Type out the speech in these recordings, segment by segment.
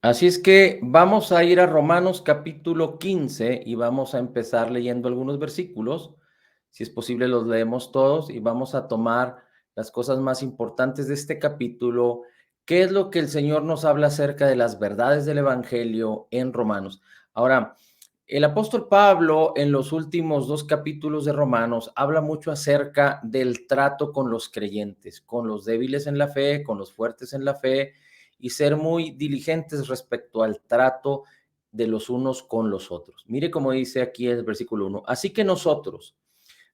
Así es que vamos a ir a Romanos capítulo 15 y vamos a empezar leyendo algunos versículos. Si es posible, los leemos todos y vamos a tomar las cosas más importantes de este capítulo. ¿Qué es lo que el Señor nos habla acerca de las verdades del Evangelio en Romanos? Ahora, el apóstol Pablo en los últimos dos capítulos de Romanos habla mucho acerca del trato con los creyentes, con los débiles en la fe, con los fuertes en la fe, y ser muy diligentes respecto al trato de los unos con los otros. Mire cómo dice aquí el versículo 1. Así que nosotros,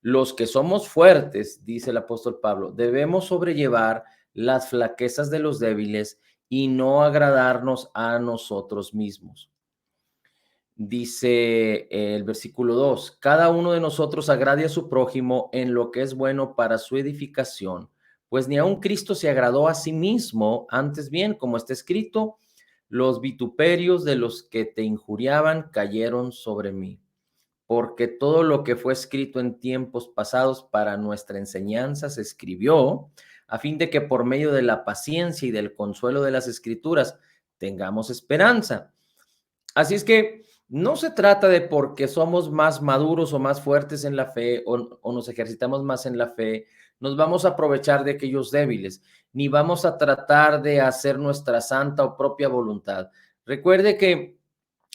los que somos fuertes, dice el apóstol Pablo, debemos sobrellevar las flaquezas de los débiles y no agradarnos a nosotros mismos. Dice el versículo 2, cada uno de nosotros agrade a su prójimo en lo que es bueno para su edificación, pues ni aun Cristo se agradó a sí mismo, antes bien, como está escrito, los vituperios de los que te injuriaban cayeron sobre mí, porque todo lo que fue escrito en tiempos pasados para nuestra enseñanza se escribió, a fin de que por medio de la paciencia y del consuelo de las escrituras tengamos esperanza. Así es que no se trata de porque somos más maduros o más fuertes en la fe o nos ejercitamos más en la fe, nos vamos a aprovechar de aquellos débiles, ni vamos a tratar de hacer nuestra santa o propia voluntad. Recuerde que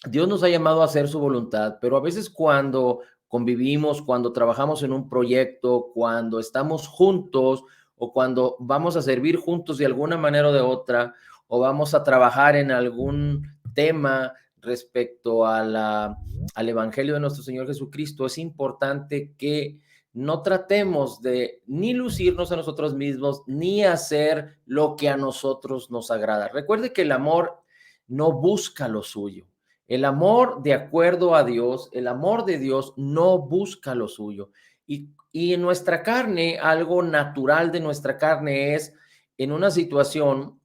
Dios nos ha llamado a hacer su voluntad, pero a veces cuando convivimos, cuando trabajamos en un proyecto, cuando estamos juntos o cuando vamos a servir juntos de alguna manera o de otra, o vamos a trabajar en algún tema respecto a al Evangelio de nuestro Señor Jesucristo, es importante que no tratemos de ni lucirnos a nosotros mismos, ni hacer lo que a nosotros nos agrada. Recuerde que el amor no busca lo suyo. El amor de acuerdo a Dios, el amor de Dios no busca lo suyo. Y en nuestra carne, algo natural de nuestra carne es en una situación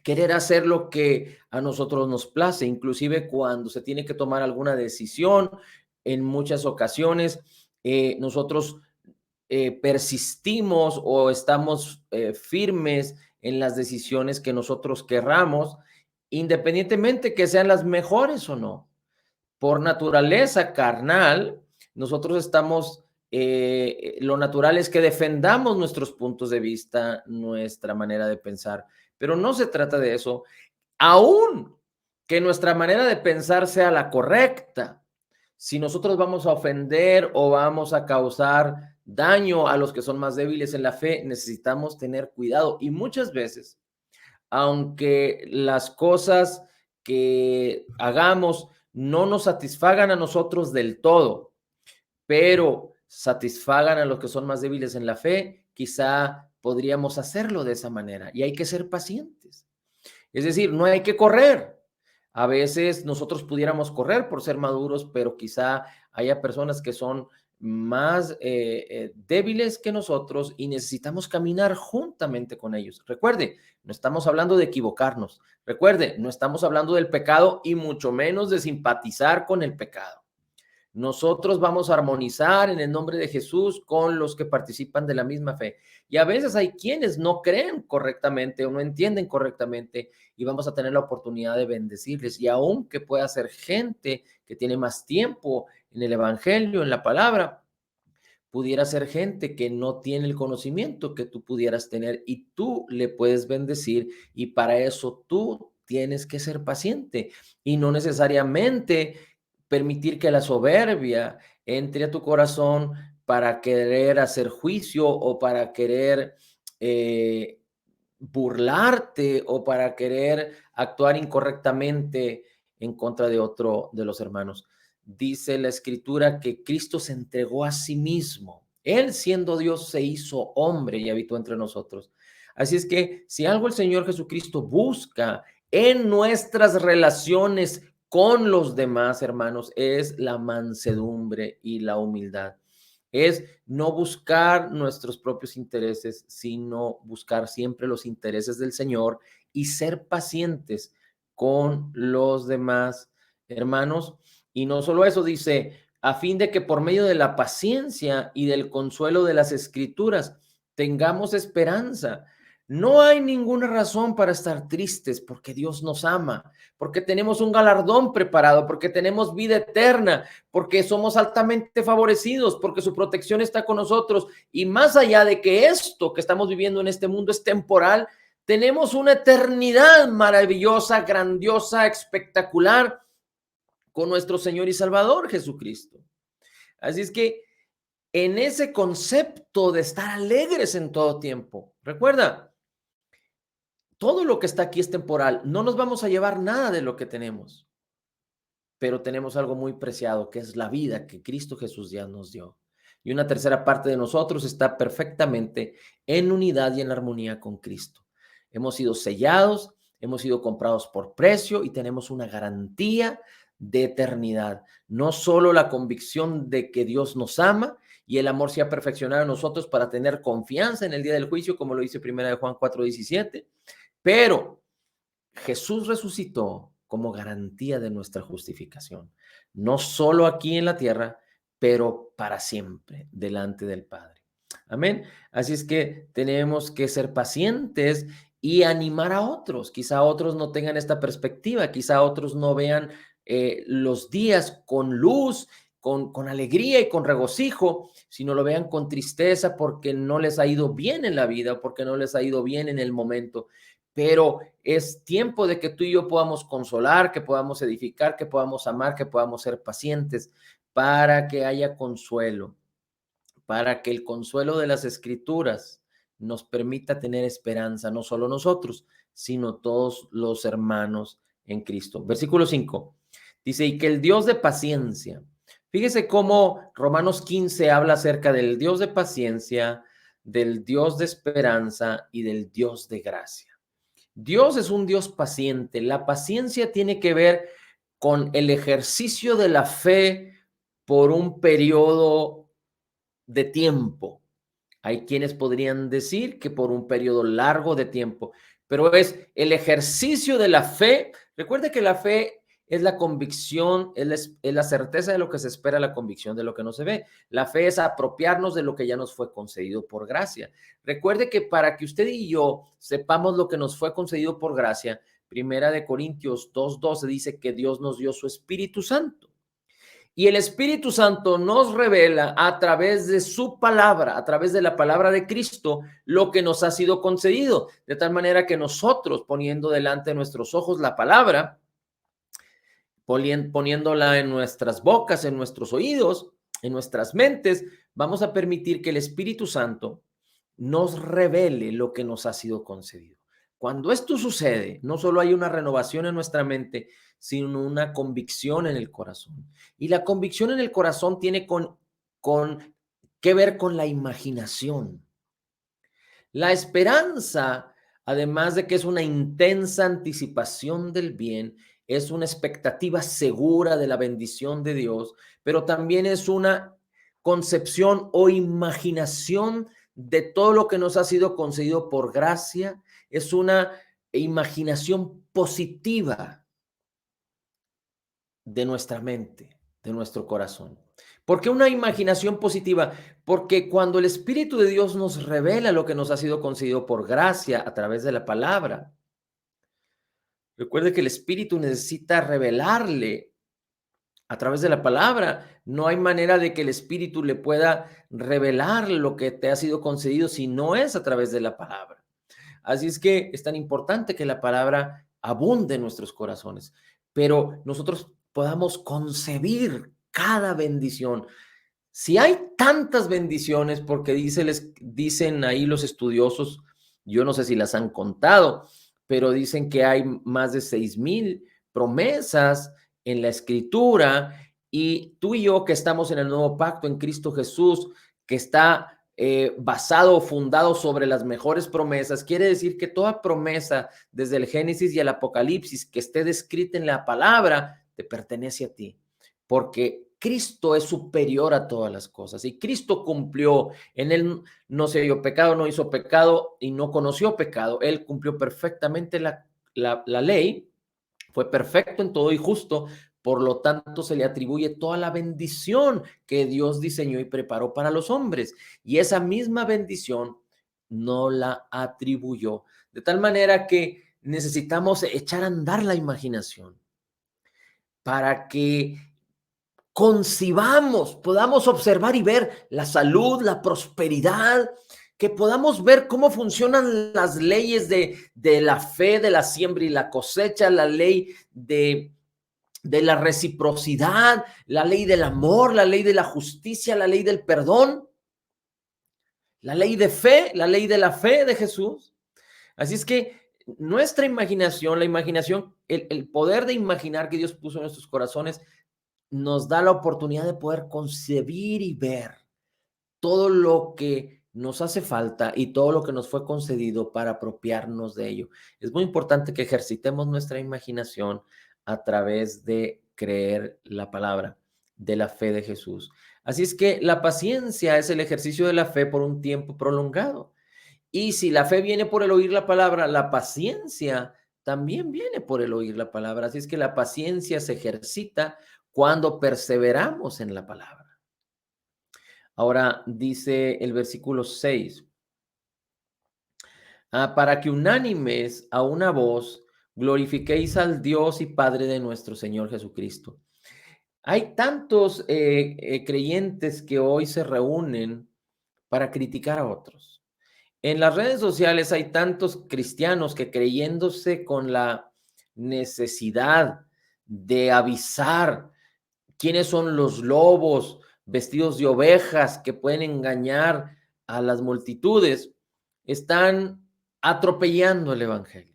querer hacer lo que a nosotros nos place, inclusive cuando se tiene que tomar alguna decisión, en muchas ocasiones nosotros persistimos o estamos firmes en las decisiones que nosotros querramos, independientemente que sean las mejores o no. Por naturaleza carnal, nosotros estamos, lo natural es que defendamos nuestros puntos de vista, nuestra manera de pensar, pero no se trata de eso, aún que nuestra manera de pensar sea la correcta. Si nosotros vamos a ofender o vamos a causar daño a los que son más débiles en la fe, necesitamos tener cuidado. Y muchas veces, aunque las cosas que hagamos no nos satisfagan a nosotros del todo, pero satisfagan a los que son más débiles en la fe, quizá podríamos hacerlo de esa manera. Y hay que ser pacientes. Es decir, no hay que correr. A veces nosotros pudiéramos correr por ser maduros, pero quizá haya personas que son más débiles que nosotros y necesitamos caminar juntamente con ellos. Recuerde, no estamos hablando de equivocarnos. Recuerde, no estamos hablando del pecado y mucho menos de simpatizar con el pecado. Nosotros vamos a armonizar en el nombre de Jesús con los que participan de la misma fe. Y a veces hay quienes no creen correctamente o no entienden correctamente y vamos a tener la oportunidad de bendecirles. Y aunque pueda ser gente que tiene más tiempo en el Evangelio, en la palabra, pudiera ser gente que no tiene el conocimiento que tú pudieras tener y tú le puedes bendecir y para eso tú tienes que ser paciente y no necesariamente permitir que la soberbia entre a tu corazón para querer hacer juicio o para querer eh, burlarte o para querer actuar incorrectamente en contra de otro de los hermanos. Dice la escritura que Cristo se entregó a sí mismo. Él siendo Dios se hizo hombre y habitó entre nosotros. Así es que si algo el Señor Jesucristo busca en nuestras relaciones con los demás hermanos es la mansedumbre y la humildad. Es no buscar nuestros propios intereses, sino buscar siempre los intereses del Señor y ser pacientes con los demás hermanos. Y no solo eso, dice, a fin de que por medio de la paciencia y del consuelo de las escrituras tengamos esperanza. No hay ninguna razón para estar tristes porque Dios nos ama, porque tenemos un galardón preparado, porque tenemos vida eterna, porque somos altamente favorecidos, porque su protección está con nosotros. Y más allá de que esto que estamos viviendo en este mundo es temporal, tenemos una eternidad maravillosa, grandiosa, espectacular con nuestro Señor y Salvador Jesucristo. Así es que en ese concepto de estar alegres en todo tiempo, recuerda, todo lo que está aquí es temporal. No nos vamos a llevar nada de lo que tenemos, pero tenemos algo muy preciado, que es la vida que Cristo Jesús ya nos dio. Y una tercera parte de nosotros está perfectamente en unidad y en armonía con Cristo. Hemos sido sellados, hemos sido comprados por precio y tenemos una garantía de eternidad. No solo la convicción de que Dios nos ama y el amor se ha perfeccionado en nosotros para tener confianza en el día del juicio, como lo dice 1 Juan 4:17, pero Jesús resucitó como garantía de nuestra justificación, no solo aquí en la tierra, pero para siempre delante del Padre. Amén. Así es que tenemos que ser pacientes y animar a otros. Quizá otros no tengan esta perspectiva, quizá otros no vean los días con luz, con alegría y con regocijo, sino lo vean con tristeza porque no les ha ido bien en la vida, porque no les ha ido bien en el momento. Pero es tiempo de que tú y yo podamos consolar, que podamos edificar, que podamos amar, que podamos ser pacientes para que haya consuelo, para que el consuelo de las Escrituras nos permita tener esperanza, no solo nosotros, sino todos los hermanos en Cristo. Versículo 5 dice, y que el Dios de paciencia, fíjese cómo Romanos 15 habla acerca del Dios de paciencia, del Dios de esperanza y del Dios de gracia. Dios es un Dios paciente. La paciencia tiene que ver con el ejercicio de la fe por un periodo de tiempo. Hay quienes podrían decir que por un periodo largo de tiempo, pero es el ejercicio de la fe. Recuerde que la fe es la convicción, es la certeza de lo que se espera, la convicción de lo que no se ve. La fe es apropiarnos de lo que ya nos fue concedido por gracia. Recuerde que para que usted y yo sepamos lo que nos fue concedido por gracia, Primera de Corintios 2:12 dice que Dios nos dio su Espíritu Santo. Y el Espíritu Santo nos revela a través de su palabra, a través de la palabra de Cristo, lo que nos ha sido concedido. De tal manera que nosotros, poniendo delante de nuestros ojos la palabra, poniéndola en nuestras bocas, en nuestros oídos, en nuestras mentes, vamos a permitir que el Espíritu Santo nos revele lo que nos ha sido concedido. Cuando esto sucede, no solo hay una renovación en nuestra mente, sino una convicción en el corazón. Y la convicción en el corazón tiene con que ver con la imaginación. La esperanza, además de que es una intensa anticipación del bien, es una expectativa segura de la bendición de Dios, pero también es una concepción o imaginación de todo lo que nos ha sido concedido por gracia, es una imaginación positiva de nuestra mente, de nuestro corazón. ¿Por qué una imaginación positiva? Porque cuando el Espíritu de Dios nos revela lo que nos ha sido concedido por gracia a través de la palabra, recuerde que el Espíritu necesita revelarle a través de la palabra. No hay manera de que el Espíritu le pueda revelar lo que te ha sido concedido si no es a través de la palabra. Así es que es tan importante que la palabra abunde en nuestros corazones, pero nosotros podamos concebir cada bendición. Si hay tantas bendiciones, porque dicen ahí los estudiosos, yo no sé si las han contado, pero dicen que hay más de 6,000 promesas en la escritura, y tú y yo que estamos en el nuevo pacto en Cristo Jesús, que está basado o fundado sobre las mejores promesas, quiere decir que toda promesa desde el Génesis y el Apocalipsis que esté descrita en la palabra te pertenece a ti, porque Cristo es superior a todas las cosas y Cristo cumplió. En él no se dio pecado, no hizo pecado y no conoció pecado. Él cumplió perfectamente la ley, fue perfecto en todo y justo. Por lo tanto, se le atribuye toda la bendición que Dios diseñó y preparó para los hombres. Y esa misma bendición no la atribuyó. De tal manera que necesitamos echar a andar la imaginación para que concibamos, podamos observar y ver la salud, la prosperidad, que podamos ver cómo funcionan las leyes de la fe, de la siembra y la cosecha, la ley de la reciprocidad, la ley del amor, la ley de la justicia, la ley del perdón, la ley de fe, la ley de la fe de Jesús. Así es que nuestra imaginación, la imaginación, el poder de imaginar que Dios puso en nuestros corazones, nos da la oportunidad de poder concebir y ver todo lo que nos hace falta y todo lo que nos fue concedido para apropiarnos de ello. Es muy importante que ejercitemos nuestra imaginación a través de creer la palabra, de la fe de Jesús. Así es que la paciencia es el ejercicio de la fe por un tiempo prolongado. Y si la fe viene por el oír la palabra, la paciencia también viene por el oír la palabra. Así es que la paciencia se ejercita cuando perseveramos en la palabra. Ahora dice el versículo 6, para que unánimes a una voz glorifiquéis al Dios y Padre de nuestro Señor Jesucristo. Hay tantos creyentes que hoy se reúnen para criticar a otros. En las redes sociales hay tantos cristianos que creyéndose con la necesidad de avisar quiénes son los lobos vestidos de ovejas que pueden engañar a las multitudes, están atropellando el evangelio.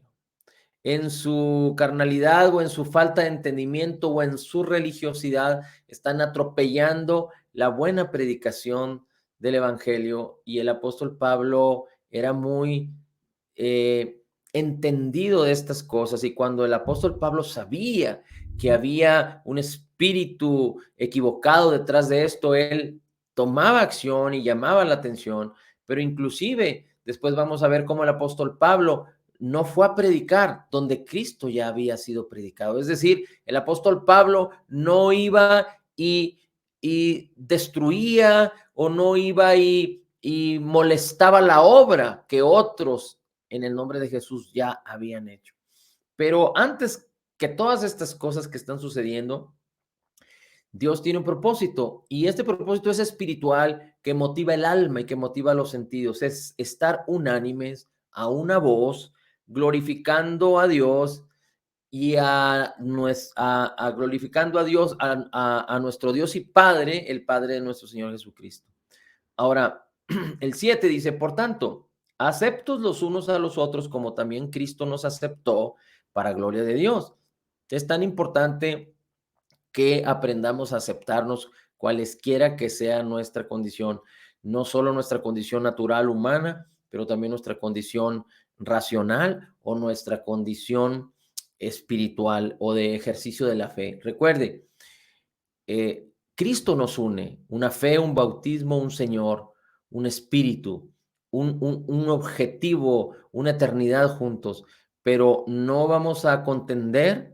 En su carnalidad o en su falta de entendimiento o en su religiosidad, están atropellando la buena predicación del evangelio. Y el apóstol Pablo era muy entendido de estas cosas, y cuando el apóstol Pablo sabía que había un espíritu equivocado detrás de esto, él tomaba acción y llamaba la atención. Pero inclusive después vamos a ver cómo el apóstol Pablo no fue a predicar donde Cristo ya había sido predicado. Es decir, el apóstol Pablo no iba y destruía, o no iba y molestaba la obra que otros en el nombre de Jesús ya habían hecho. Pero antes que todas estas cosas que están sucediendo, Dios tiene un propósito, y este propósito es espiritual, que motiva el alma y que motiva los sentidos. Es estar unánimes a una voz, glorificando a Dios y glorificando a Dios, a nuestro Dios y Padre, el Padre de nuestro Señor Jesucristo. Ahora, el 7 dice, por tanto, aceptos los unos a los otros como también Cristo nos aceptó para gloria de Dios. Es tan importante que aprendamos a aceptarnos cualesquiera que sea nuestra condición, no solo nuestra condición natural humana, pero también nuestra condición racional o nuestra condición espiritual o de ejercicio de la fe. Recuerde, Cristo nos une, una fe, un bautismo, un Señor, un espíritu, un objetivo, una eternidad juntos, pero no vamos a contender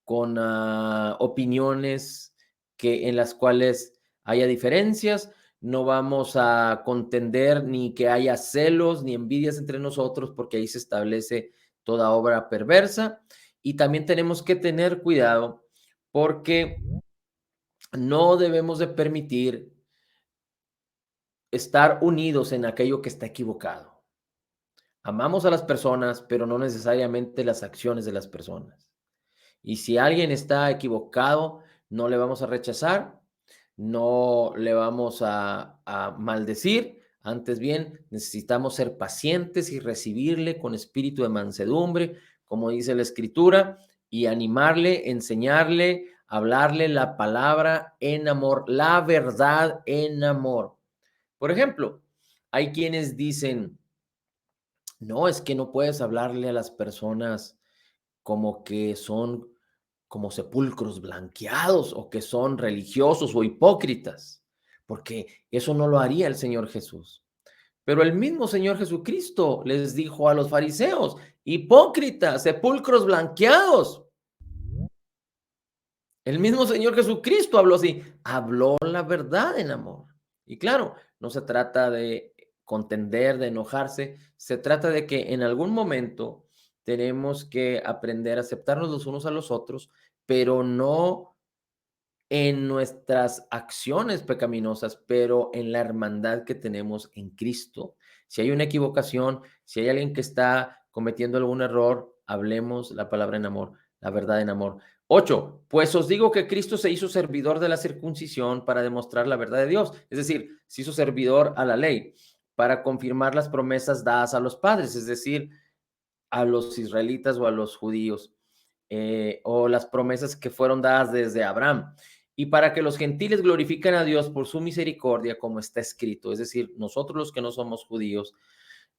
con opiniones en las cuales haya diferencias. No vamos a contender ni que haya celos ni envidias entre nosotros, porque ahí se establece toda obra perversa. Y también tenemos que tener cuidado, porque no debemos de permitir estar unidos en aquello que está equivocado. Amamos a las personas, pero no necesariamente las acciones de las personas. Y si alguien está equivocado, no le vamos a rechazar, no le vamos a maldecir. Antes bien, necesitamos ser pacientes y recibirle con espíritu de mansedumbre, como dice la Escritura, y animarle, enseñarle, hablarle la palabra en amor, la verdad en amor. Por ejemplo, hay quienes dicen, no, es que no puedes hablarle a las personas como que son como sepulcros blanqueados, o que son religiosos o hipócritas, porque eso no lo haría el Señor Jesús. Pero el mismo Señor Jesucristo les dijo a los fariseos, hipócritas, sepulcros blanqueados. El mismo Señor Jesucristo habló así, habló la verdad en amor. Y claro, no se trata de contender, de enojarse. Se trata de que en algún momento tenemos que aprender a aceptarnos los unos a los otros, pero no en nuestras acciones pecaminosas, pero en la hermandad que tenemos en Cristo. Si hay una equivocación, si hay alguien que está cometiendo algún error, hablemos la palabra en amor, la verdad en amor. 8. Pues os digo que Cristo se hizo servidor de la circuncisión para demostrar la verdad de Dios. Es decir, se hizo servidor a la ley para confirmar las promesas dadas a los padres, es decir, a los israelitas o a los judíos, o las promesas que fueron dadas desde Abraham, y para que los gentiles glorifiquen a Dios por su misericordia, como está escrito. Es decir, nosotros los que no somos judíos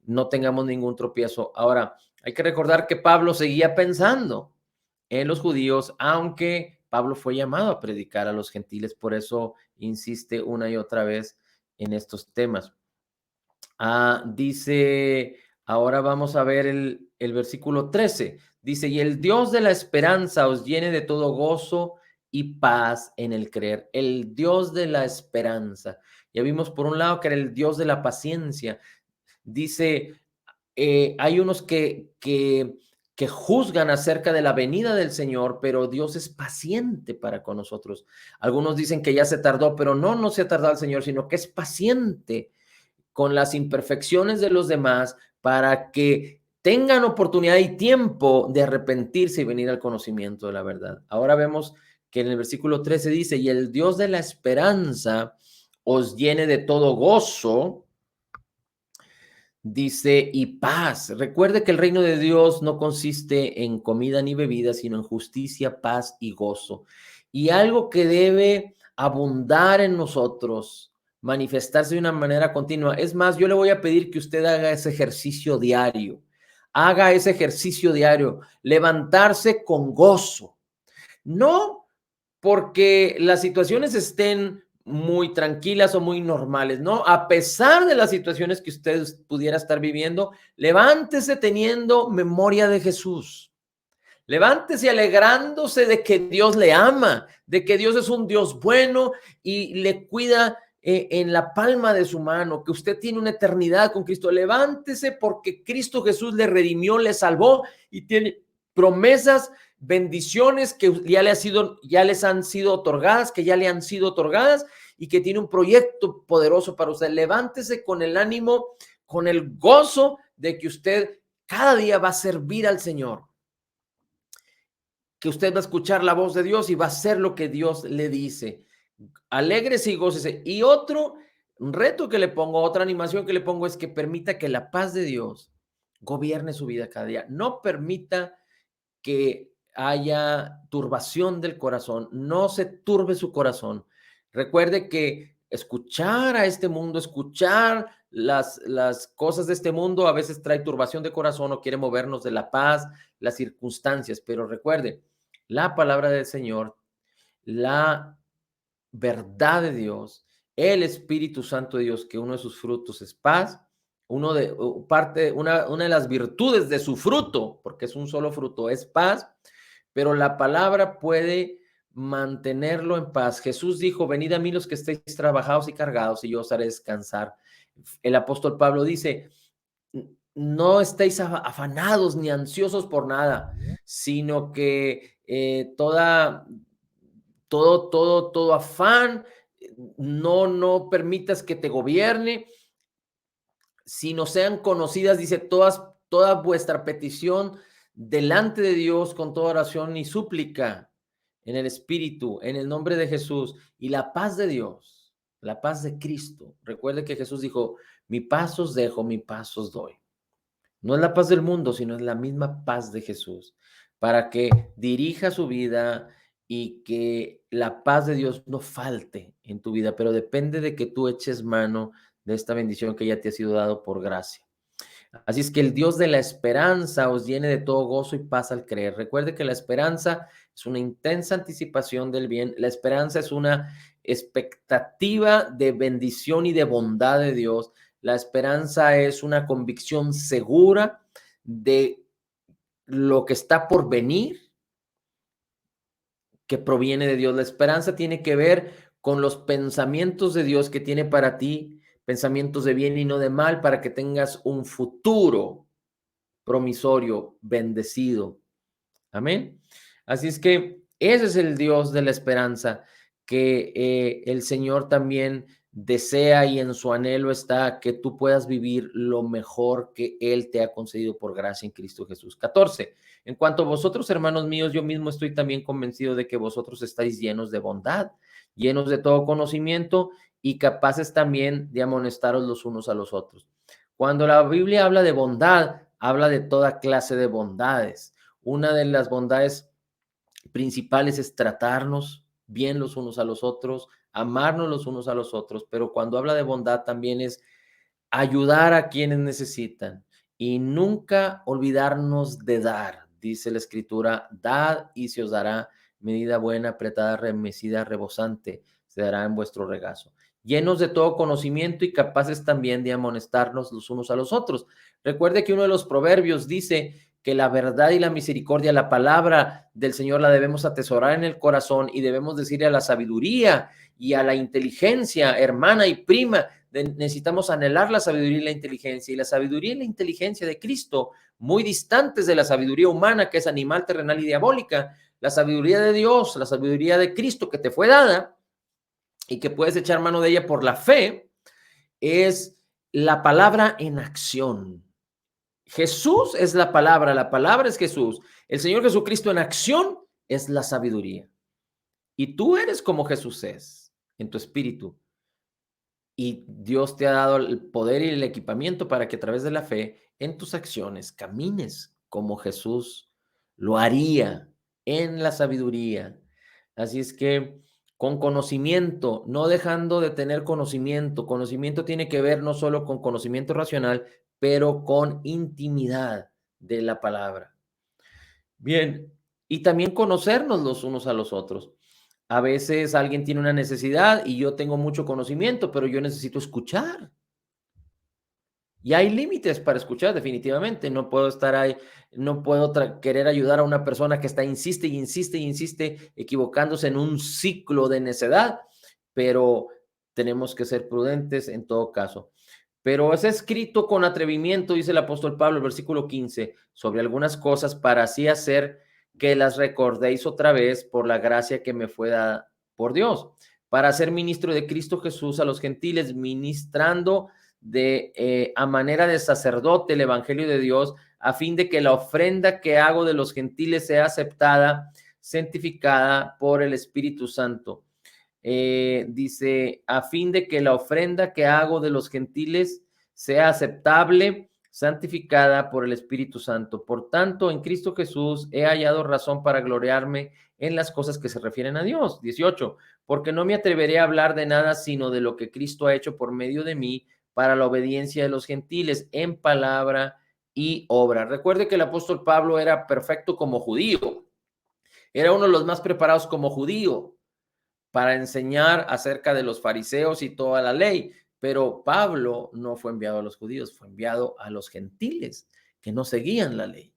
no tengamos ningún tropiezo. Ahora, hay que recordar que Pablo seguía pensando en los judíos, aunque Pablo fue llamado a predicar a los gentiles, por eso insiste una y otra vez en estos temas. Dice, ahora vamos a ver el versículo 13. Dice, y el Dios de la esperanza os llene de todo gozo y paz en el creer. El Dios de la esperanza. Ya vimos por un lado que era el Dios de la paciencia. Dice, hay unos que juzgan acerca de la venida del Señor, pero Dios es paciente para con nosotros. Algunos dicen que ya se tardó, pero no se ha tardado el Señor, sino que es paciente con las imperfecciones de los demás para que tengan oportunidad y tiempo de arrepentirse y venir al conocimiento de la verdad. Ahora vemos que en el versículo 13 dice, y el Dios de la esperanza os llene de todo gozo, dice, y paz. Recuerde que el reino de Dios no consiste en comida ni bebida, sino en justicia, paz y gozo. Y algo que debe abundar en nosotros, manifestarse de una manera continua. Es más, yo le voy a pedir que usted haga ese ejercicio diario. Haga ese ejercicio diario. Levantarse con gozo. No porque las situaciones estén muy tranquilas o muy normales, ¿no? A pesar de las situaciones que usted pudiera estar viviendo, levántese teniendo memoria de Jesús. Levántese alegrándose de que Dios le ama, de que Dios es un Dios bueno y le cuida en la palma de su mano, que usted tiene una eternidad con Cristo. Levántese porque Cristo Jesús le redimió, le salvó y tiene promesas, bendiciones que ya les han sido otorgadas, que ya le han sido otorgadas y que tiene un proyecto poderoso para usted. Levántese con el ánimo, con el gozo de que usted cada día va a servir al Señor, que usted va a escuchar la voz de Dios y va a hacer lo que Dios le dice. Alégrese y gócese. Y otro reto que le pongo, otra animación que le pongo es que permita que la paz de Dios gobierne su vida cada día. No permita que haya turbación del corazón, no se turbe su corazón. Recuerde que escuchar a este mundo, escuchar las cosas de este mundo a veces trae turbación de corazón o quiere movernos de la paz, las circunstancias, pero recuerde, la palabra del Señor, la verdad de Dios, el Espíritu Santo de Dios, que uno de sus frutos es paz, una de las virtudes de su fruto, porque es un solo fruto, es paz, pero la palabra puede mantenerlo en paz. Jesús dijo, venid a mí los que estéis trabajados y cargados y yo os haré descansar. El apóstol Pablo dice, no estéis afanados ni ansiosos por nada, sino que todo afán, no permitas que te gobierne, sino sean conocidas, dice, toda vuestra petición delante de Dios con toda oración y súplica en el Espíritu, en el nombre de Jesús, y la paz de Dios, la paz de Cristo. Recuerde que Jesús dijo, mi paz os dejo, mi paz os doy. No es la paz del mundo, sino es la misma paz de Jesús, para que dirija su vida y que la paz de Dios no falte en tu vida, pero depende de que tú eches mano de esta bendición que ya te ha sido dado por gracia. Así es que el Dios de la esperanza os llene de todo gozo y paz al creer. Recuerde que la esperanza es una intensa anticipación del bien. La esperanza es una expectativa de bendición y de bondad de Dios. La esperanza es una convicción segura de lo que está por venir, que proviene de Dios. La esperanza tiene que ver con los pensamientos de Dios que tiene para ti, pensamientos de bien y no de mal, para que tengas un futuro promisorio, bendecido. Amén. Así es que ese es el Dios de la esperanza que el Señor también desea, y en su anhelo está que tú puedas vivir lo mejor que Él te ha concedido por gracia en Cristo Jesús. 14. En cuanto a vosotros, hermanos míos, yo mismo estoy también convencido de que vosotros estáis llenos de bondad, llenos de todo conocimiento y capaces también de amonestaros los unos a los otros. Cuando la Biblia habla de bondad, habla de toda clase de bondades. Una de las bondades principales es tratarnos bien los unos a los otros, amarnos los unos a los otros, pero cuando habla de bondad también es ayudar a quienes necesitan y nunca olvidarnos de dar. Dice la Escritura: dad y se os dará, medida buena, apretada, remecida, rebosante, se dará en vuestro regazo. Llenos de todo conocimiento y capaces también de amonestarnos los unos a los otros. Recuerde que uno de los proverbios dice que la verdad y la misericordia, la palabra del Señor, la debemos atesorar en el corazón, y debemos decirle a la sabiduría y a la inteligencia, hermana y prima, necesitamos anhelar la sabiduría y la inteligencia, y la sabiduría y la inteligencia de Cristo, muy distantes de la sabiduría humana, que es animal, terrenal y diabólica. La sabiduría de Dios, la sabiduría de Cristo que te fue dada y que puedes echar mano de ella por la fe, es la palabra en acción. Jesús es la palabra es Jesús. El Señor Jesucristo en acción es la sabiduría. Y tú eres como Jesús es en tu espíritu. Y Dios te ha dado el poder y el equipamiento para que a través de la fe en tus acciones camines como Jesús lo haría, en la sabiduría. Así es que con conocimiento, no dejando de tener conocimiento. Conocimiento tiene que ver no solo con conocimiento racional, pero con intimidad de la palabra. Bien, y también conocernos los unos a los otros. A veces alguien tiene una necesidad y yo tengo mucho conocimiento, pero yo necesito escuchar. Y hay límites para escuchar, definitivamente. No puedo estar ahí, no puedo querer ayudar a una persona que está insiste y insiste y insiste, equivocándose en un ciclo de necedad, pero tenemos que ser prudentes en todo caso. Pero es escrito con atrevimiento, dice el apóstol Pablo, el versículo 15, sobre algunas cosas, para así hacer que las recordéis otra vez por la gracia que me fue dada por Dios, para ser ministro de Cristo Jesús a los gentiles, ministrando a manera de sacerdote el evangelio de Dios, a fin de que la ofrenda que hago de los gentiles sea aceptada, santificada por el Espíritu Santo. Dice, a fin de que la ofrenda que hago de los gentiles sea aceptable, santificada por el Espíritu Santo. Por tanto, en Cristo Jesús he hallado razón para gloriarme en las cosas que se refieren a Dios. 18, porque no me atreveré a hablar de nada sino de lo que Cristo ha hecho por medio de mí para la obediencia de los gentiles en palabra y obra. Recuerde que el apóstol Pablo era perfecto como judío. Era uno de los más preparados como judío para enseñar acerca de los fariseos y toda la ley. Pero Pablo no fue enviado a los judíos, fue enviado a los gentiles que no seguían la ley.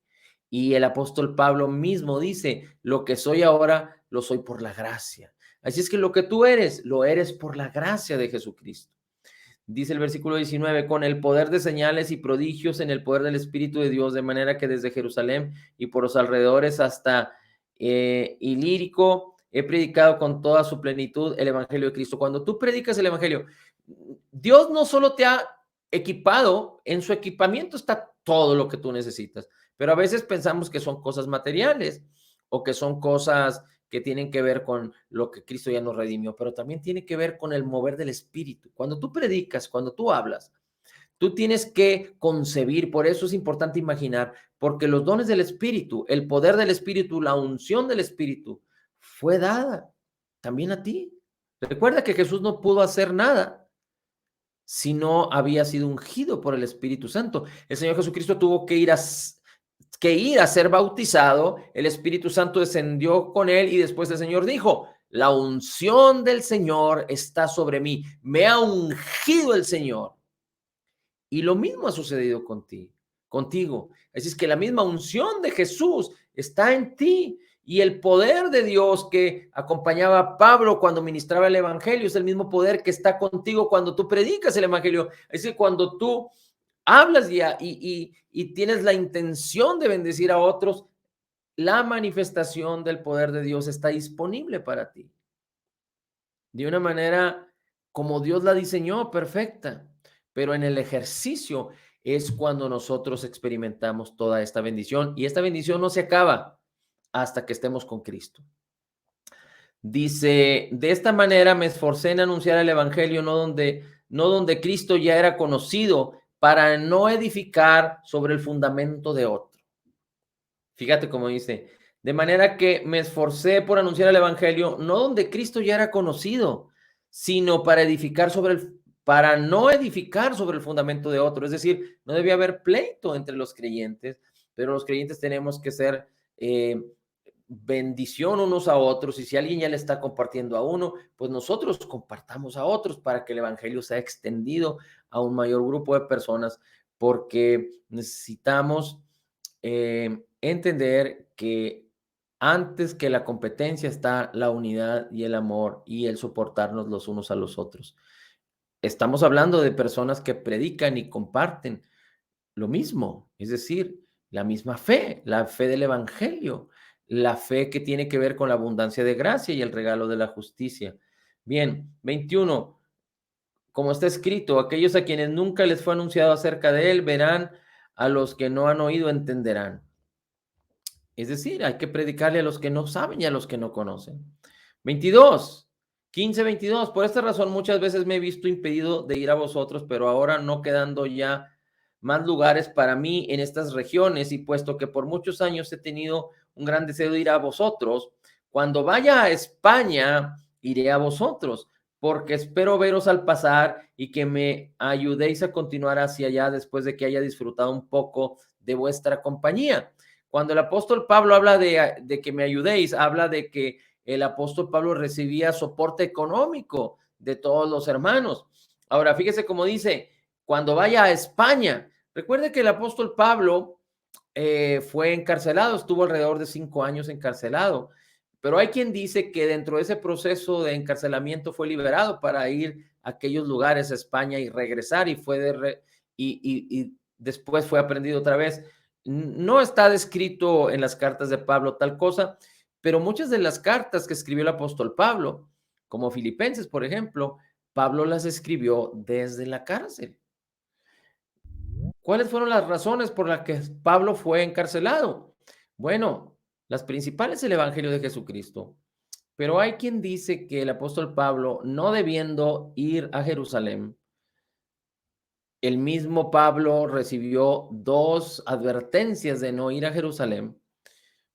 Y el apóstol Pablo mismo dice, lo que soy ahora, lo soy por la gracia. Así es que lo que tú eres, lo eres por la gracia de Jesucristo. Dice el versículo 19, con el poder de señales y prodigios en el poder del Espíritu de Dios, de manera que desde Jerusalén y por los alrededores hasta Ilírico, he predicado con toda su plenitud el Evangelio de Cristo. Cuando tú predicas el Evangelio, Dios no solo te ha equipado, en su equipamiento está todo lo que tú necesitas, pero a veces pensamos que son cosas materiales o que son cosas que tienen que ver con lo que Cristo ya nos redimió, pero también tiene que ver con el mover del Espíritu. Cuando tú predicas, cuando tú hablas, tú tienes que concebir, por eso es importante imaginar, porque los dones del Espíritu, el poder del Espíritu, la unción del Espíritu, fue dada también a ti. Recuerda que Jesús no pudo hacer nada si no había sido ungido por el Espíritu Santo. El Señor Jesucristo tuvo que ir a ser bautizado, el Espíritu Santo descendió con él y después el Señor dijo, la unción del Señor está sobre mí, me ha ungido el Señor. Y lo mismo ha sucedido contigo. Así es que la misma unción de Jesús está en ti. Y el poder de Dios que acompañaba a Pablo cuando ministraba el evangelio es el mismo poder que está contigo cuando tú predicas el evangelio. Es decir, cuando tú hablas y tienes la intención de bendecir a otros, la manifestación del poder de Dios está disponible para ti. De una manera como Dios la diseñó, perfecta. Pero en el ejercicio es cuando nosotros experimentamos toda esta bendición. Y esta bendición no se acaba hasta que estemos con Cristo. Dice, de esta manera me esforcé en anunciar el evangelio, no donde Cristo ya era conocido, para no edificar sobre el fundamento de otro. Fíjate cómo dice, de manera que me esforcé por anunciar el evangelio, no donde Cristo ya era conocido, sino para no edificar sobre el fundamento de otro. Es decir, no debía haber pleito entre los creyentes, pero los creyentes tenemos que ser bendición unos a otros, y si alguien ya le está compartiendo a uno, pues nosotros compartamos a otros para que el evangelio sea extendido a un mayor grupo de personas, porque necesitamos entender que antes que la competencia está la unidad y el amor y el soportarnos los unos a los otros. Estamos hablando de personas que predican y comparten lo mismo, es decir, la misma fe, la fe del evangelio, la fe que tiene que ver con la abundancia de gracia y el regalo de la justicia. Bien, 21. Como está escrito, aquellos a quienes nunca les fue anunciado acerca de él verán, a los que no han oído entenderán. Es decir, hay que predicarle a los que no saben y a los que no conocen. 22, 15, 22. Por esta razón muchas veces me he visto impedido de ir a vosotros, pero ahora no quedando ya más lugares para mí en estas regiones, y puesto que por muchos años he tenido un gran deseo de ir a vosotros, cuando vaya a España iré a vosotros, porque espero veros al pasar y que me ayudéis a continuar hacia allá después de que haya disfrutado un poco de vuestra compañía. Cuando el apóstol Pablo habla de que me ayudéis, habla de que el apóstol Pablo recibía soporte económico de todos los hermanos. Ahora, fíjese cómo dice, cuando vaya a España, recuerde que el apóstol Pablo fue encarcelado, estuvo alrededor de 5 años encarcelado, pero hay quien dice que dentro de ese proceso de encarcelamiento fue liberado para ir a aquellos lugares, a España, y regresar, y y después fue aprendido otra vez. No está descrito en las cartas de Pablo tal cosa, pero muchas de las cartas que escribió el apóstol Pablo, como Filipenses, por ejemplo, Pablo las escribió desde la cárcel. ¿Cuáles fueron las razones por las que Pablo fue encarcelado? Bueno, las principales es el Evangelio de Jesucristo, pero hay quien dice que el apóstol Pablo, no debiendo ir a Jerusalén, el mismo Pablo recibió 2 advertencias de no ir a Jerusalén,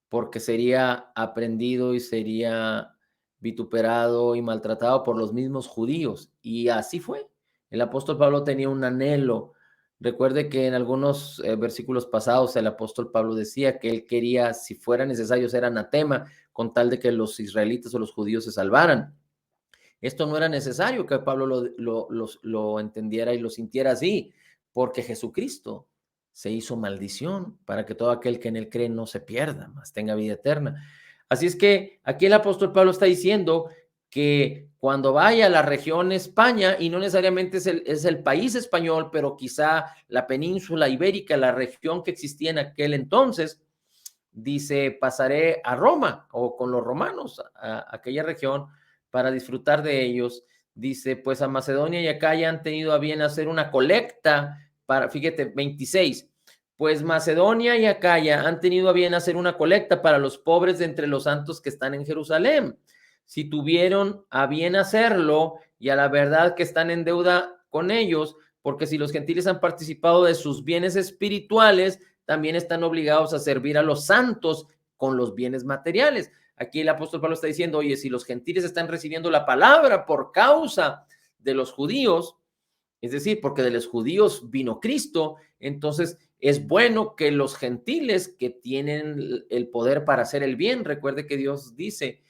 porque sería aprendido y sería vituperado y maltratado por los mismos judíos. Y así fue. El apóstol Pablo tenía un anhelo. Recuerde que en algunos versículos pasados el apóstol Pablo decía que él quería, si fuera necesario, ser anatema con tal de que los israelitas o los judíos se salvaran. Esto no era necesario que Pablo lo entendiera y lo sintiera así, porque Jesucristo se hizo maldición para que todo aquel que en él cree no se pierda, mas tenga vida eterna. Así es que aquí el apóstol Pablo está diciendo que cuando vaya a la región España, y no necesariamente es el país español, pero quizá la península ibérica, la región que existía en aquel entonces, dice, pasaré a Roma o con los romanos, a aquella región, para disfrutar de ellos. Dice, pues a Macedonia y Acaya han tenido a bien hacer una colecta para, fíjate, 26, pues Macedonia y Acaya han tenido a bien hacer una colecta para los pobres de entre los santos que están en Jerusalén. Si tuvieron a bien hacerlo, y a la verdad que están en deuda con ellos, porque si los gentiles han participado de sus bienes espirituales, también están obligados a servir a los santos con los bienes materiales. Aquí el apóstol Pablo está diciendo, oye, si los gentiles están recibiendo la palabra por causa de los judíos, es decir, porque de los judíos vino Cristo, entonces es bueno que los gentiles que tienen el poder para hacer el bien, recuerde que Dios dice,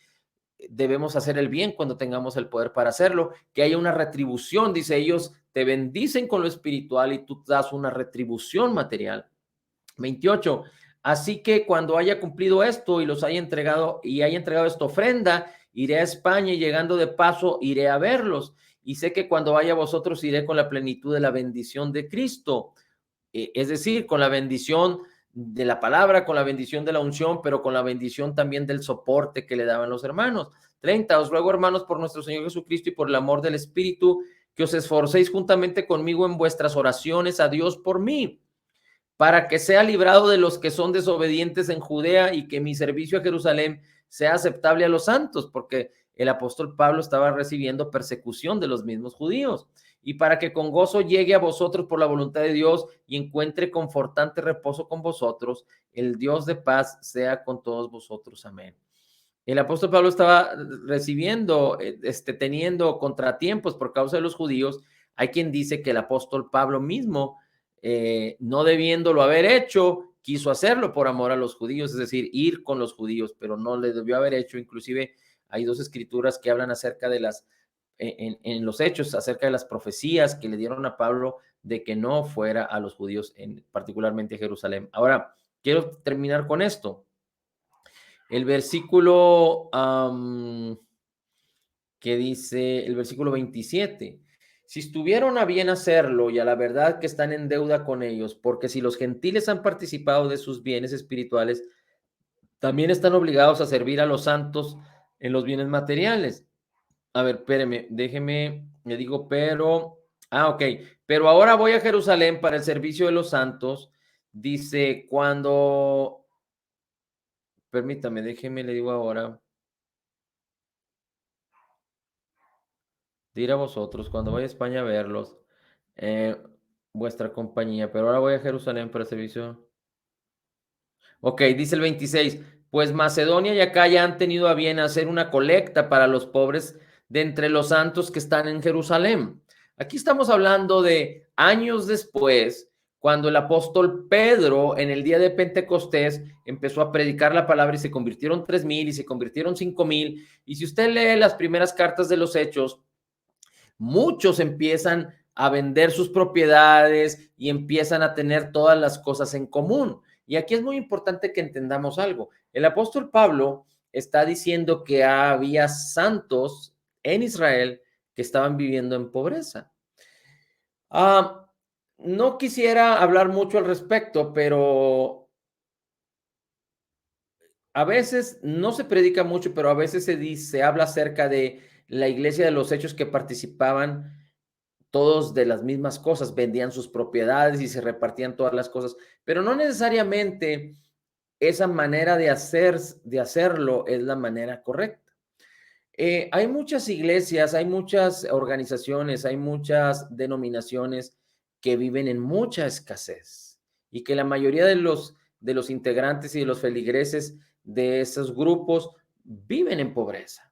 debemos hacer el bien cuando tengamos el poder para hacerlo, que haya una retribución, dice, ellos te bendicen con lo espiritual y tú das una retribución material. 28, Así que cuando haya cumplido esto y los haya entregado esta ofrenda, iré a España y llegando de paso iré a verlos. Y sé que cuando vaya a vosotros iré con la plenitud de la bendición de Cristo. Es decir, con la bendición de la palabra, con la bendición de la unción, pero con la bendición también del soporte que le daban los hermanos. 30. Os ruego, hermanos, por nuestro Señor Jesucristo y por el amor del Espíritu, que os esforcéis juntamente conmigo en vuestras oraciones a Dios por mí, para que sea librado de los que son desobedientes en Judea y que mi servicio a Jerusalén sea aceptable a los santos, porque el apóstol Pablo estaba recibiendo persecución de los mismos judíos, y para que con gozo llegue a vosotros por la voluntad de Dios y encuentre confortante reposo con vosotros, el Dios de paz sea con todos vosotros. Amén. El apóstol Pablo estaba recibiendo, teniendo contratiempos por causa de los judíos. Hay quien dice que el apóstol Pablo mismo, no debiéndolo haber hecho, quiso hacerlo por amor a los judíos, es decir, ir con los judíos, pero no le debió haber hecho. Inclusive hay dos escrituras que hablan acerca de en los hechos, acerca de las profecías que le dieron a Pablo de que no fuera a los judíos, particularmente a Jerusalén. Ahora, quiero terminar con esto. El versículo que dice, el versículo 27, si estuvieron a bien hacerlo y a la verdad que están en deuda con ellos, porque si los gentiles han participado de sus bienes espirituales, también están obligados a servir a los santos en los bienes materiales. A ver, espéreme, déjeme, le digo, ok, pero ahora voy a Jerusalén para el servicio de los santos, dice, permítame, déjeme, le digo ahora, de ir a vosotros, cuando vaya a España a verlos, vuestra compañía, pero ahora voy a Jerusalén para el servicio. Ok, dice el 26, pues Macedonia y Acaya han tenido a bien hacer una colecta para los pobres de entre los santos que están en Jerusalén. Aquí estamos hablando de años después, cuando el apóstol Pedro en el día de Pentecostés empezó a predicar la palabra y se convirtieron 3,000 y se convirtieron 5,000. Y si usted lee las primeras cartas de los Hechos, muchos empiezan a vender sus propiedades y empiezan a tener todas las cosas en común. Y aquí es muy importante que entendamos algo. El apóstol Pablo está diciendo que había santos en Israel que estaban viviendo en pobreza. No quisiera hablar mucho al respecto, pero a veces no se predica mucho, pero a veces se habla acerca de la iglesia de los hechos que participaban todos de las mismas cosas, vendían sus propiedades y se repartían todas las cosas, pero no necesariamente esa manera de hacerlo es la manera correcta. Hay muchas iglesias, hay muchas organizaciones, hay muchas denominaciones que viven en mucha escasez y que la mayoría de los integrantes y de los feligreses de esos grupos viven en pobreza.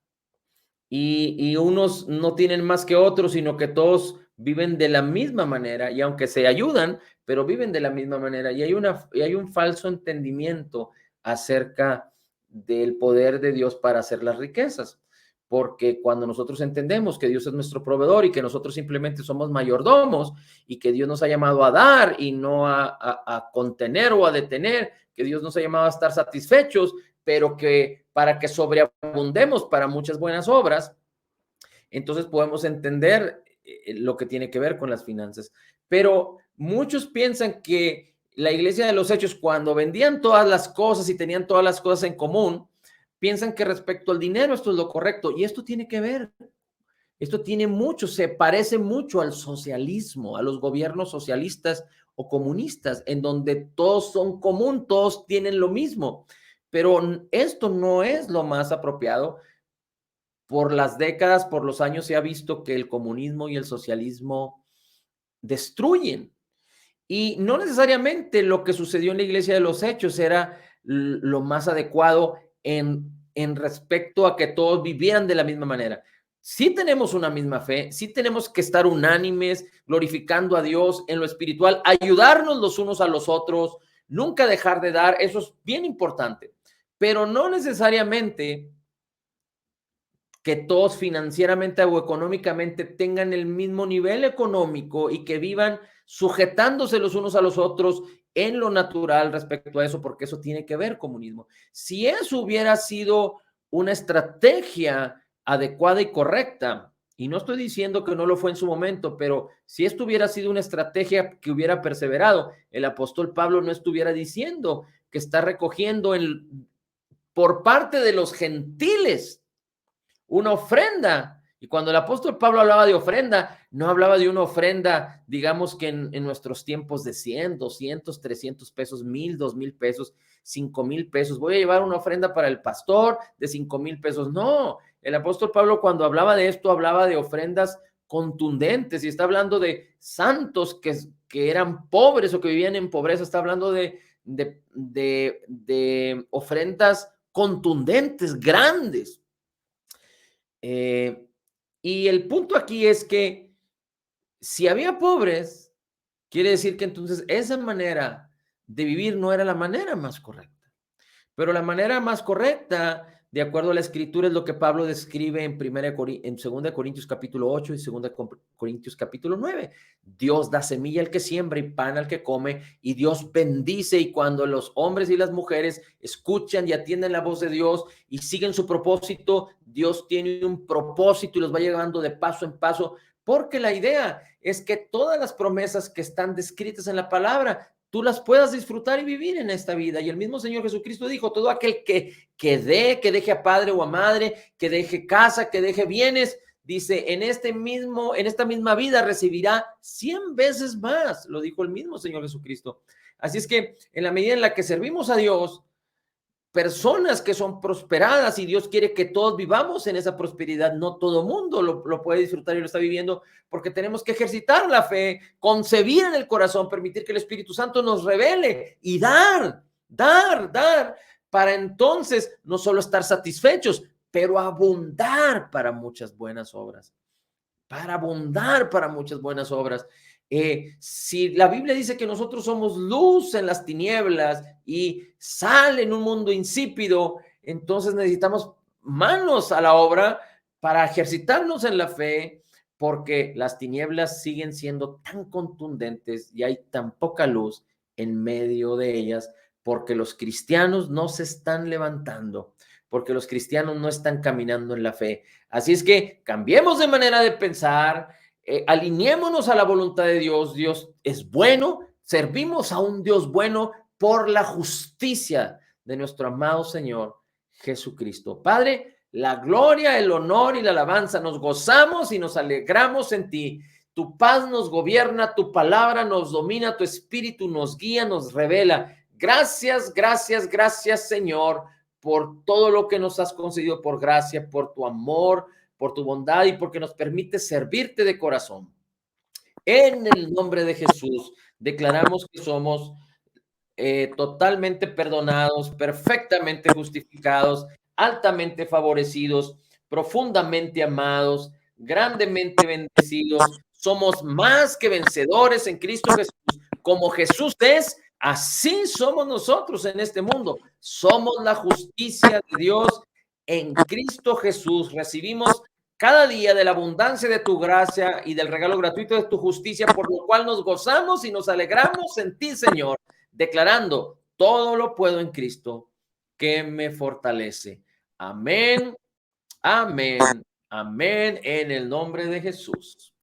Y unos no tienen más que otros, sino que todos viven de la misma manera y aunque se ayudan, pero viven de la misma manera. Y hay un falso entendimiento acerca del poder de Dios para hacer las riquezas. Porque cuando nosotros entendemos que Dios es nuestro proveedor y que nosotros simplemente somos mayordomos y que Dios nos ha llamado a dar y no a contener o a detener, que Dios nos ha llamado a estar satisfechos, pero que para que sobreabundemos para muchas buenas obras, entonces podemos entender lo que tiene que ver con las finanzas. Pero muchos piensan que la iglesia de los hechos, cuando vendían todas las cosas y tenían todas las cosas en común, piensan que respecto al dinero esto es lo correcto. Y esto tiene que ver, esto tiene mucho, se parece mucho al socialismo, a los gobiernos socialistas o comunistas, en donde todos son común, todos tienen lo mismo. Pero esto no es lo más apropiado. Por las décadas, por los años, se ha visto que el comunismo y el socialismo destruyen. Y no necesariamente lo que sucedió en la iglesia de los hechos era lo más adecuado en respecto a que todos vivieran de la misma manera. Sí tenemos una misma fe, sí tenemos que estar unánimes, glorificando a Dios en lo espiritual, ayudarnos los unos a los otros, nunca dejar de dar, eso es bien importante, pero no necesariamente que todos financieramente o económicamente tengan el mismo nivel económico y que vivan sujetándose los unos a los otros en lo natural respecto a eso, porque eso tiene que ver comunismo. Si eso hubiera sido una estrategia adecuada y correcta, y no estoy diciendo que no lo fue en su momento, pero si esto hubiera sido una estrategia que hubiera perseverado, el apóstol Pablo no estuviera diciendo que está recogiendo por parte de los gentiles una ofrenda. Y cuando el apóstol Pablo hablaba de ofrenda, no hablaba de una ofrenda, digamos que en nuestros tiempos de 100, 200, 300 pesos, 1000, 2000 pesos, 5000 pesos. Voy a llevar una ofrenda para el pastor de 5000 pesos. No, el apóstol Pablo cuando hablaba de esto, hablaba de ofrendas contundentes y está hablando de santos que eran pobres o que vivían en pobreza. Está hablando de ofrendas contundentes, grandes. Y el punto aquí es que si había pobres, quiere decir que entonces esa manera de vivir no era la manera más correcta. Pero la manera más correcta, de acuerdo a la escritura, es lo que Pablo describe en 2 Corintios capítulo 8 y 2 Corintios capítulo 9. Dios da semilla al que siembra y pan al que come, y Dios bendice. Y cuando los hombres y las mujeres escuchan y atienden la voz de Dios y siguen su propósito, Dios tiene un propósito y los va llevando de paso en paso, porque la idea es que todas las promesas que están descritas en la palabra tú las puedas disfrutar y vivir en esta vida. Y el mismo Señor Jesucristo dijo, todo aquel que deje a padre o a madre, que deje casa, que deje bienes, dice, en esta misma vida recibirá 100 veces más, lo dijo el mismo Señor Jesucristo. Así es que en la medida en la que servimos a Dios, personas que son prosperadas, y Dios quiere que todos vivamos en esa prosperidad. No todo mundo lo puede disfrutar y lo está viviendo, porque tenemos que ejercitar la fe, concebir en el corazón, permitir que el Espíritu Santo nos revele y dar, para entonces no solo estar satisfechos, pero abundar para muchas buenas obras. Para abundar para muchas buenas obras. Si la Biblia dice que nosotros somos luz en las tinieblas y sal en un mundo insípido, entonces necesitamos manos a la obra para ejercitarnos en la fe, porque las tinieblas siguen siendo tan contundentes y hay tan poca luz en medio de ellas, porque los cristianos no se están levantando, porque los cristianos no están caminando en la fe. Así es que cambiemos de manera de pensar, alineémonos a la voluntad de Dios. Dios es bueno, servimos a un Dios bueno por la justicia de nuestro amado Señor Jesucristo. Padre, la gloria, el honor y la alabanza, nos gozamos y nos alegramos en ti. Tu paz nos gobierna, tu palabra nos domina, tu espíritu nos guía, nos revela. Gracias, gracias, gracias, Señor, por todo lo que nos has concedido por gracia, por tu amor, por tu bondad y porque nos permite servirte de corazón. En el nombre de Jesús, declaramos que somos totalmente perdonados, perfectamente justificados, altamente favorecidos, profundamente amados, grandemente bendecidos. Somos más que vencedores en Cristo Jesús. Como Jesús es, así somos nosotros en este mundo. Somos la justicia de Dios en Cristo Jesús. Recibimos cada día de la abundancia de tu gracia y del regalo gratuito de tu justicia, por lo cual nos gozamos y nos alegramos en ti, Señor, declarando, todo lo puedo en Cristo que me fortalece. Amén, amén, amén, en el nombre de Jesús.